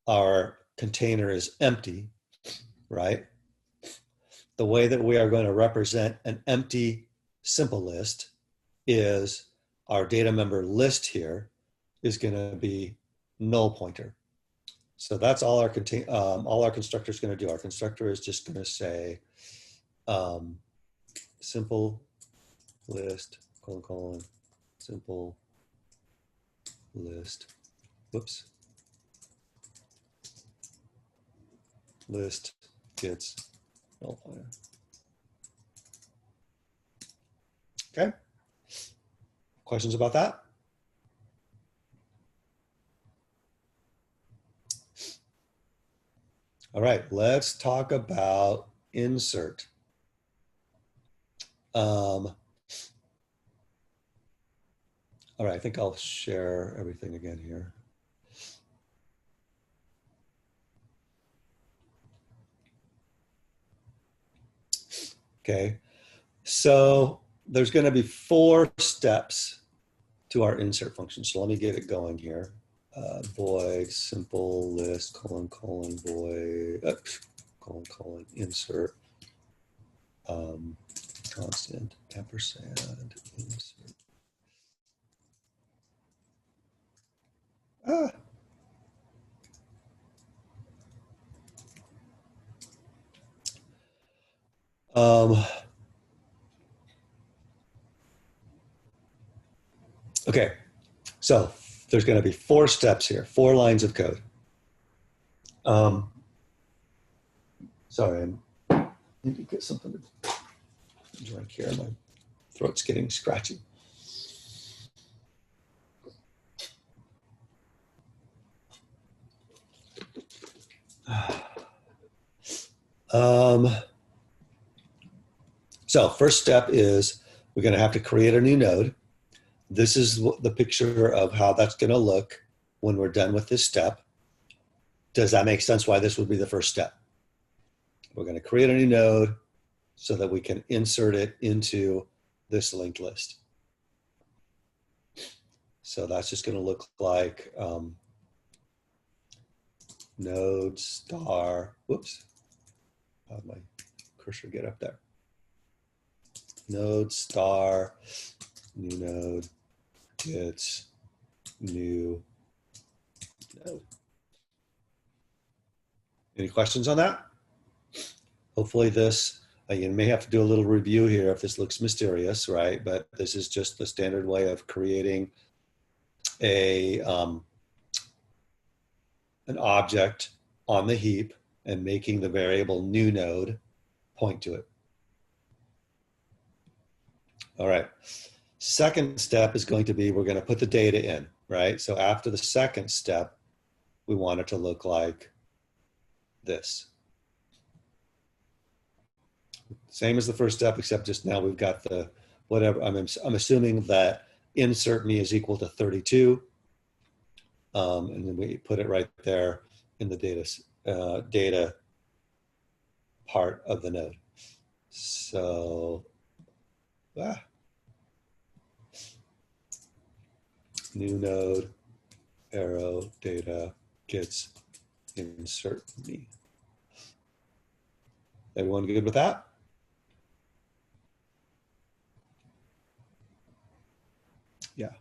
our container is empty, right? The way that we are going to represent an empty simple list is our data member list here is going to be null pointer. So that's all our constructor is going to do. Our constructor is just going to say simple list, : simple list, list gets null pointer. Okay. Questions about that? All right, let's talk about insert. All right, I think I'll share everything again here. Okay, so there's going to be 4 steps to our insert function. So let me get it going here. Void simple list colon colon void colon colon insert constant ampersand insert. Okay, so there's going to be 4 steps here, 4 lines of code. Sorry, I need to get something to drink here. My throat's getting scratchy. So first step is we're going to have to create a new node. This is the picture of how that's going to look when we're done with this step. Does that make sense why this would be the first step? We're going to create a new node so that we can insert it into this linked list. So that's just going to look like node star, whoops, how'd my cursor get up there? Node star, new node, gets new node. Any questions on that? Hopefully this, you may have to do a little review here if this looks mysterious, right? But this is just the standard way of creating a an object on the heap and making the variable new node point to it. All right. Second step is going to be, we're going to put the data in, right? So after the second step, we want it to look like this. Same as the first step, except just now we've got the whatever. I'm assuming that insert me is equal to 32. And then we put it right there in the data part of the node. So, new node, arrow, data, gets, insert me. Everyone good with that? Yeah.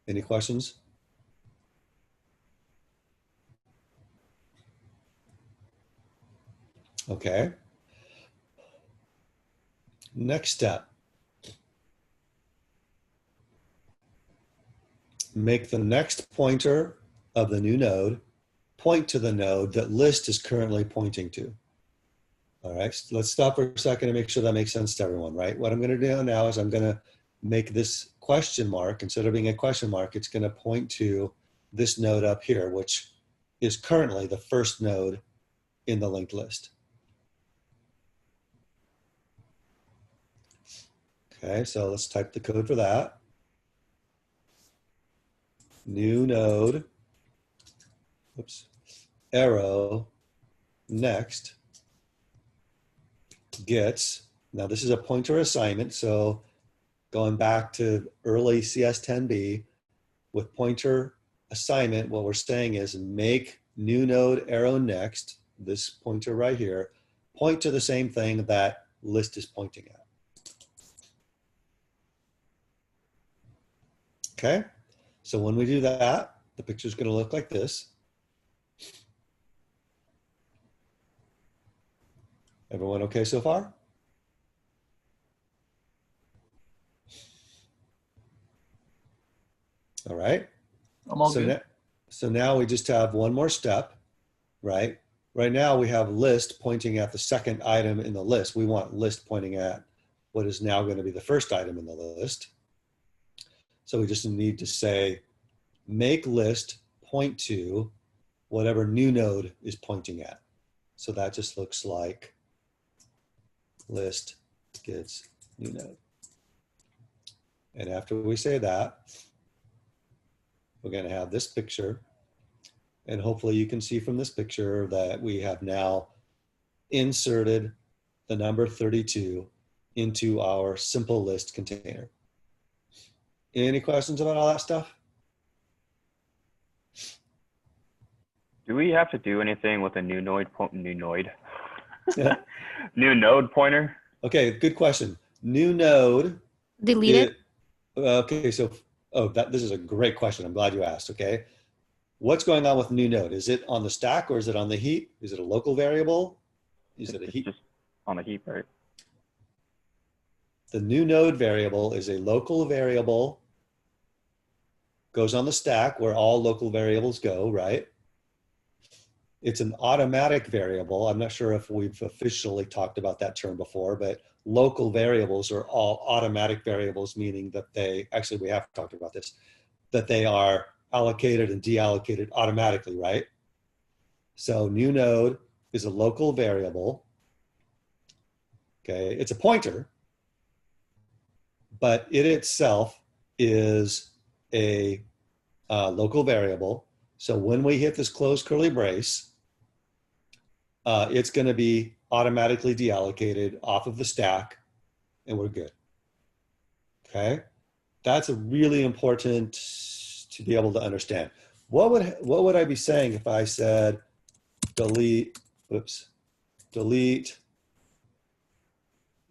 Any questions? Okay. Next step. Make the next pointer of the new node point to the node that list is currently pointing to. All right, so let's stop for a second and make sure that makes sense to everyone, right? What I'm going to do now is I'm going to make this question mark, instead of being a question mark, it's going to point to this node up here, which is currently the first node in the linked list. Okay, so let's type the code for that. New node, oops, arrow, next, gets, now this is a pointer assignment, so going back to early CS10B, with pointer assignment, what we're saying is make new node arrow next, this pointer right here, point to the same thing that list is pointing at. Okay, so when we do that, the picture is going to look like this. Everyone okay so far? All right. I'm all good. So now we just have one more step, right? Right now we have list pointing at the second item in the list. We want list pointing at what is now going to be the first item in the list. So we just need to say, make list point to whatever new node is pointing at. So that just looks like list gets new node. And after we say that, we're going to have this picture. And hopefully you can see from this picture that we have now inserted the number 32 into our simple list container. Any questions about all that stuff? Do we have to do anything with a new node? Yeah. New node pointer? Okay, good question. New node. Delete it. Okay, so this is a great question. I'm glad you asked. Okay, what's going on with new node? Is it on the stack or is it on the heap? Is it a local variable? Is it a heap? Just on the heap, right? The new node variable is a local variable, goes on the stack where all local variables go, right? It's an automatic variable. I'm not sure if we've officially talked about that term before, but local variables are all automatic variables, meaning that actually we have talked about this, that they are allocated and deallocated automatically, right? So new node is a local variable. Okay, it's a pointer, but it itself is a local variable. So when we hit this closed curly brace, it's going to be automatically deallocated off of the stack, and we're good. Okay, that's a really important to be able to understand. What would I be saying if I said delete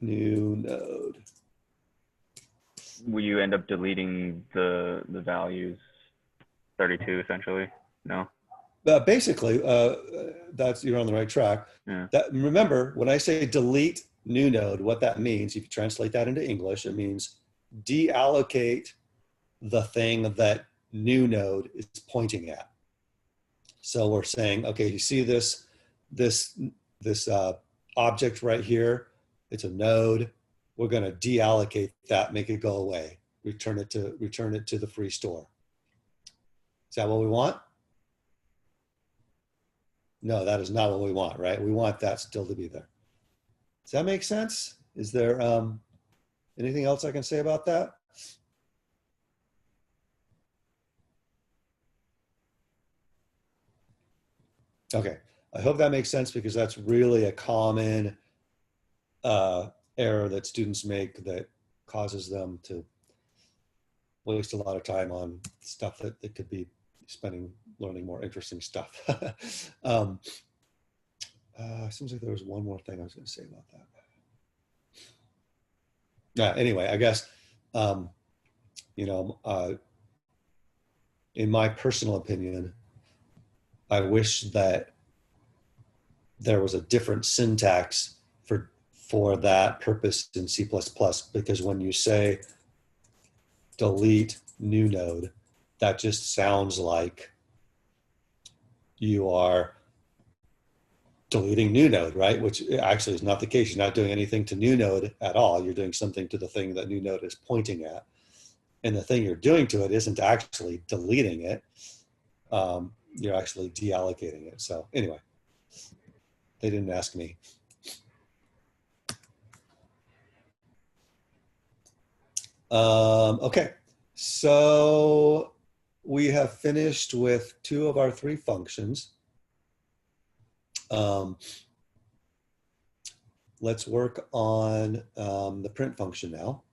new node? Will you end up deleting the values 32 essentially? No. Basically, you're on the right track. Yeah. Remember, when I say delete new node, what that means, if you translate that into English, it means deallocate the thing that new node is pointing at. So we're saying, okay, you see this object right here? It's a node. We're going to deallocate that, make it go away, return it to the free store. Is that what we want? No, that is not what we want, right? We want that still to be there. Does that make sense? Is there anything else I can say about that? Okay, I hope that makes sense because that's really a common error that students make that causes them to waste a lot of time on stuff that they could be spending learning more interesting stuff. Seems like there was one more thing I was going to say about that. Anyway, I guess, in my personal opinion, I wish that there was a different syntax for that purpose in C++, because when you say delete new node, that just sounds like you are deleting new node, right? Which actually is not the case. You're not doing anything to new node at all. You're doing something to the thing that new node is pointing at. And the thing you're doing to it isn't actually deleting it. You're actually deallocating it. So anyway, they didn't ask me. Okay, so we have finished with 2 of our 3 functions. Let's work on the print function now.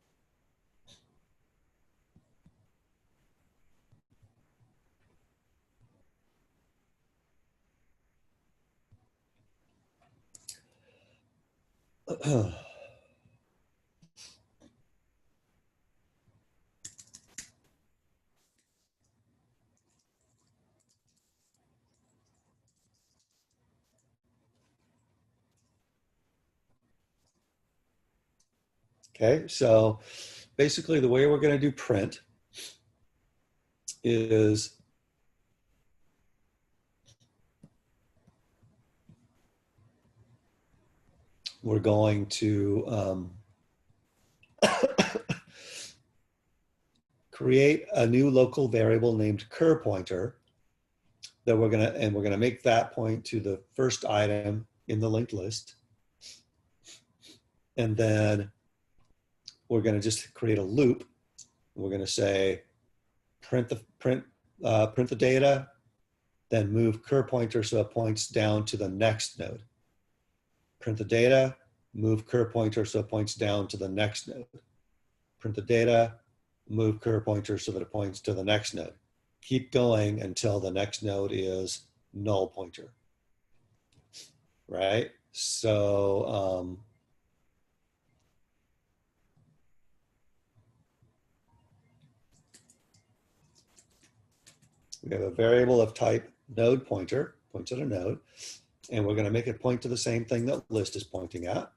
Okay, so basically the way we're going to do print is we're going to create a new local variable named cur pointer that we're gonna make that point to the first item in the linked list. And then we're gonna just create a loop. We're gonna say print the data, then move cur pointer so it points down to the next node. Print the data, move cur pointer so it points down to the next node. Print the data, move cur pointer so that it points to the next node. Keep going until the next node is null pointer, right? So we have a variable of type node pointer, points at a node, and we're going to make it point to the same thing that list is pointing at.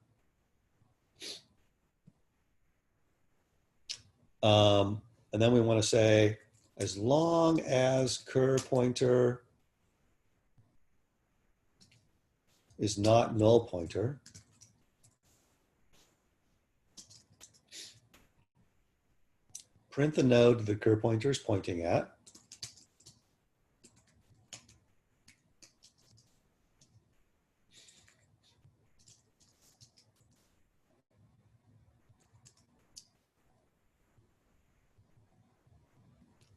And then we want to say, as long as cur pointer is not null pointer, print the node the cur pointer is pointing at.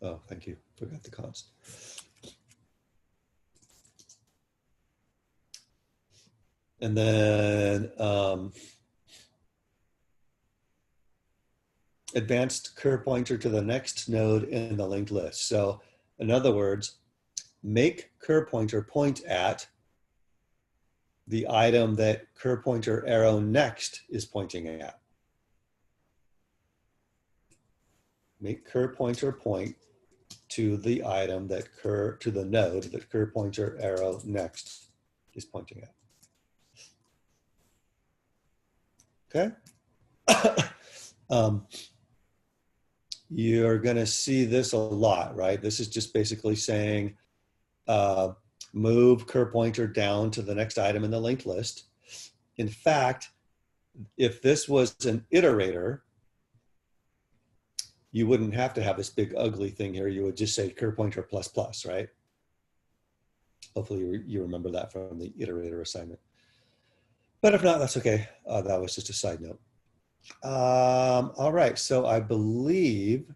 Oh, thank you. Forgot the const. And then advanced cur pointer to the next node in the linked list. So in other words, make cur pointer point at the item that cur pointer arrow next is pointing at. Make cur pointer point to the item that to the node that cur pointer arrow next is pointing at. Okay. You're going to see this a lot, right? This is just basically saying move cur pointer down to the next item in the linked list. In fact, if this was an iterator, you wouldn't have to have this big ugly thing here. You would just say cur pointer plus plus, right? Hopefully you remember that from the iterator assignment. But if not, that's okay. That was just a side note. All right, so I believe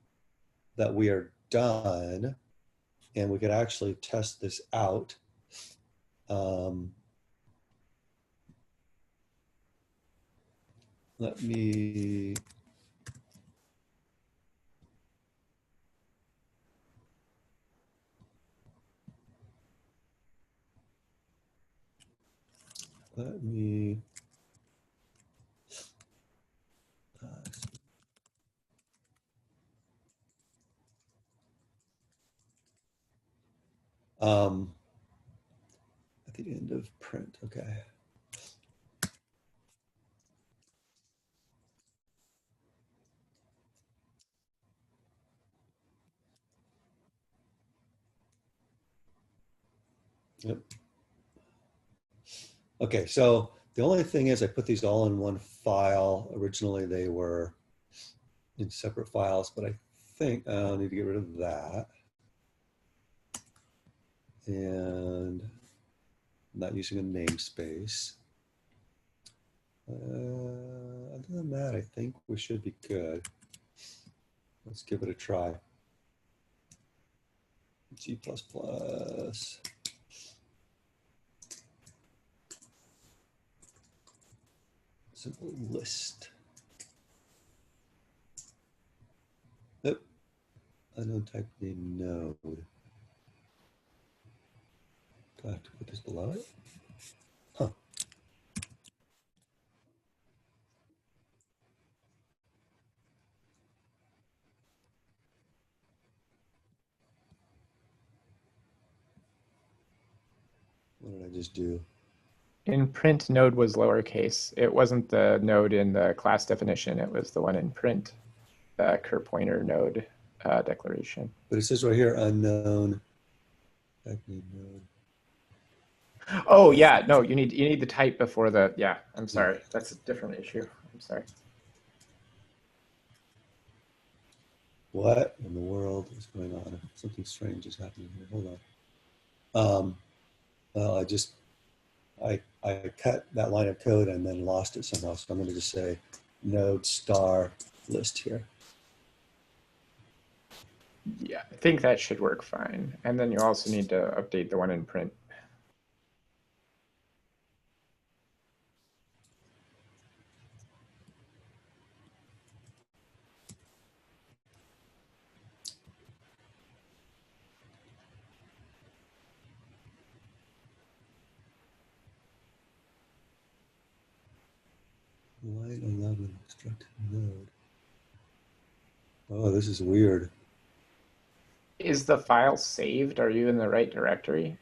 that we are done and we could actually test this out. Let me at the end of print, okay. Yep. Okay, so the only thing is I put these all in one file. Originally they were in separate files, but I think I'll need to get rid of that. And I'm not using a namespace. Other than that, I think we should be good. Let's give it a try. G++. Simple list. Nope. Unknown type name node. Do I have to put this below it? Huh. What did I just do? In print, node was lowercase. It wasn't the node in the class definition. It was the one in print, cur pointer node declaration. But it says right here, unknown type name node. Oh yeah, no, you need the type before the, yeah, I'm sorry. That's a different issue. I'm sorry. What in the world is going on? Something strange is happening here. Hold on. Well, I cut that line of code and then lost it somehow. So I'm going to just say node star list here. Yeah, I think that should work fine. And then you also need to update the one in print. Line 11, construct node. Oh, this is weird. Is the file saved? Are you in the right directory?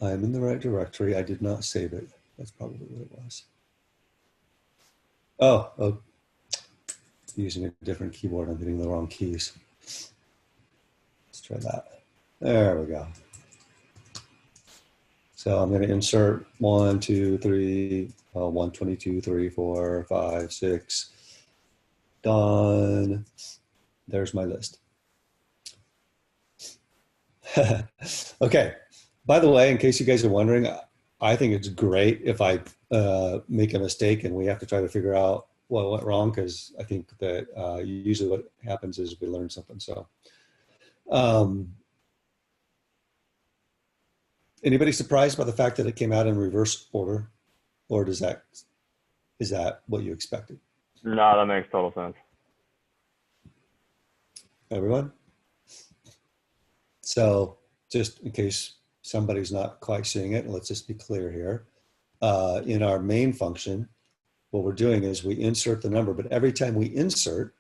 I'm in the right directory. I did not save it. That's probably what it was. Oh, using a different keyboard. I'm hitting the wrong keys. Let's try that. There we go. So I'm going to insert 1, 2, 3, 1, 22, 3, 4, 5, 6. Done. There's my list. Okay. By the way, in case you guys are wondering, I think it's great if I make a mistake and we have to try to figure out what went wrong, because I think that usually what happens is we learn something. So anybody surprised by the fact that it came out in reverse order, or is that what you expected? No, that makes total sense. Everyone? So just in case somebody's not quite seeing it, let's just be clear here. In our main function, what we're doing is we insert the number, but every time we insert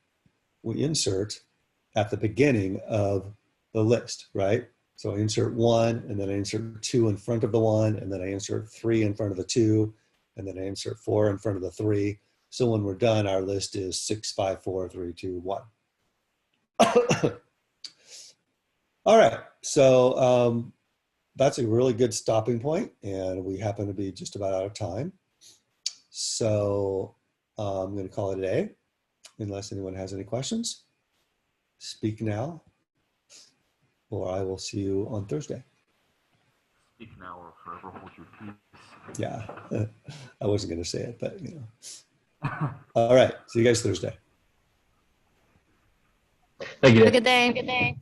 at the beginning of the list, right? So I insert 1, and then I insert 2 in front of the 1, and then I insert 3 in front of the 2, and then I insert 4 in front of the 3. So when we're done, our list is 6, 5, 4, 3, 2, 1. All right, so that's a really good stopping point, and we happen to be just about out of time. So I'm going to call it a day, unless anyone has any questions. Speak now, or I will see you on Thursday. Speak now or forever hold your peace. Yeah, I wasn't going to say it, but you know. All right, see you guys Thursday. Thank you. Have a good day.